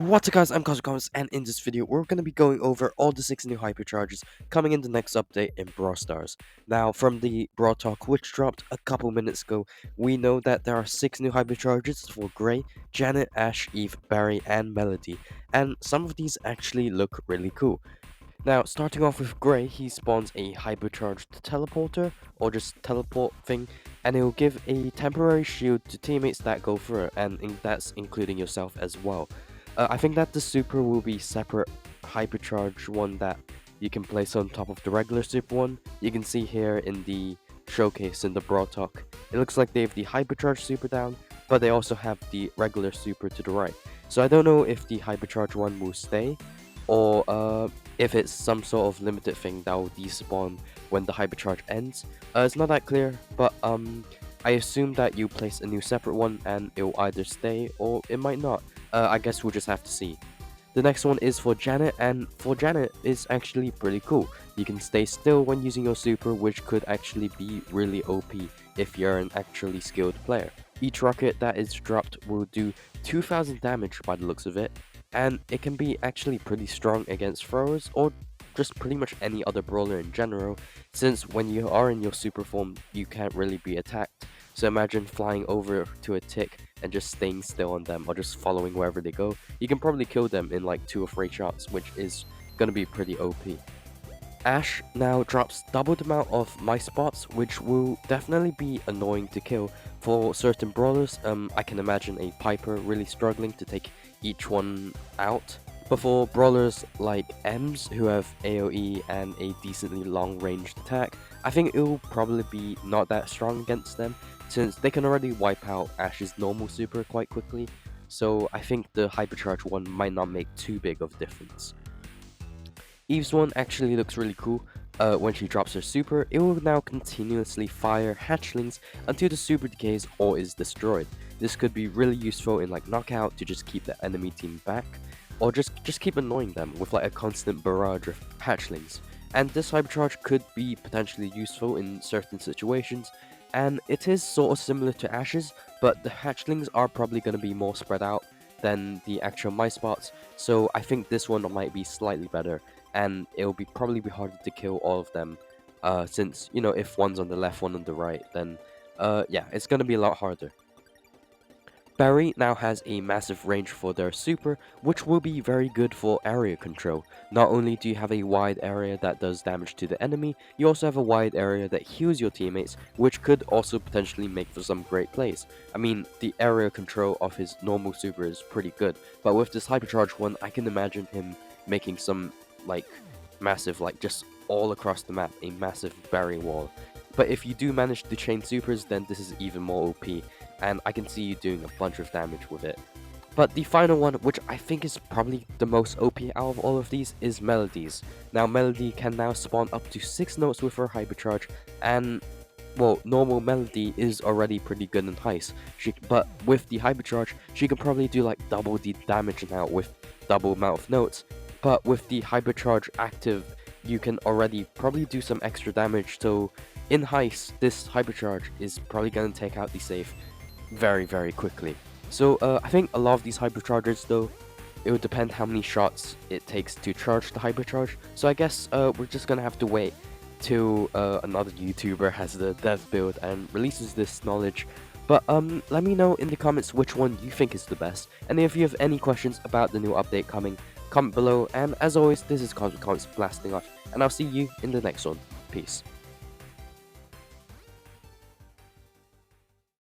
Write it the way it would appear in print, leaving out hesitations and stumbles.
What's up guys, I'm Cosmos, and in this video we're going to be going over all the 6 new hypercharges coming in the next update in Brawl Stars. Now from the Brawl Talk which dropped a couple minutes ago, we know that there are 6 new hypercharges for Gray, Janet, Ash, Eve, Barry, and Melody, and some of these actually look really cool. Now, starting off with Gray, he spawns a hypercharged teleporter, or just teleport thing, and it will give a temporary shield to teammates that go through it, and that's including yourself as well. I think that the super will be separate hypercharge one that you can place on top of the regular super one. You can see here in the showcase in the Brawl Talk, it looks like they have the hypercharge super down, but they also have the regular super to the right. So I don't know if the hypercharge one will stay, or if it's some sort of limited thing that will despawn when the hypercharge ends. It's not that clear, but I assume that you place a new separate one and it will either stay or it might not. I guess we'll just have to see. The next one is for Janet, and for Janet is actually pretty cool. You can stay still when using your super, which could actually be really OP if you're an actually skilled player. Each rocket that is dropped will do 2000 damage by the looks of it, and it can be actually pretty strong against throwers or just pretty much any other brawler in general, since when you are in your super form you can't really be attacked. So imagine flying over to a tick and just staying still on them or just following wherever they go. You can probably kill them in like 2 or 3 shots, which is gonna be pretty OP. Ash now drops double the amount of my spots, which will definitely be annoying to kill for certain brawlers. I can imagine a Piper really struggling to take each one out. But for brawlers like Ems, who have AoE and a decently long-ranged attack, I think it will probably be not that strong against them, since they can already wipe out Ash's normal super quite quickly. So I think the Hypercharge one might not make too big of a difference. Eve's one actually looks really cool. When she drops her super, it will now continuously fire hatchlings until the super decays or is destroyed. This could be really useful in like knockout to just keep the enemy team back, or just keep annoying them with like a constant barrage of hatchlings. And this hypercharge could be potentially useful in certain situations, and it is sort of similar to Ash's, but the hatchlings are probably going to be more spread out than the actual my spots, so I think this one might be slightly better, and it'll probably be harder to kill all of them, since, you know, if one's on the left, one on the right, then yeah, it's gonna be a lot harder. Barry now has a massive range for their super, which will be very good for area control. Not only do you have a wide area that does damage to the enemy, you also have a wide area that heals your teammates, which could also potentially make for some great plays. I mean, the area control of his normal super is pretty good, but with this hypercharge one, I can imagine him making some, like, massive, like, just all across the map, a massive Barry wall. But if you do manage to chain supers, then this is even more OP, and I can see you doing a bunch of damage with it. But the final one, which I think is probably the most OP out of all of these, is Melody's. Now Melody can now spawn up to 6 notes with her hypercharge, and well, normal Melody is already pretty good in heist, but with the hypercharge, she can probably do like double the damage now with double amount of notes. But with the hypercharge active, you can already probably do some extra damage, so in heist, this hypercharge is probably going to take out the safe very, very quickly. So I think a lot of these hyperchargers, though, it would depend how many shots it takes to charge the hypercharge. So I guess we're just gonna have to wait till another YouTuber has the dev build and releases this knowledge. But let me know in the comments which one you think is the best, and if you have any questions about the new update coming, comment below. And as always, this is Cosmic Comics blasting off, and I'll see you in the next one. Peace.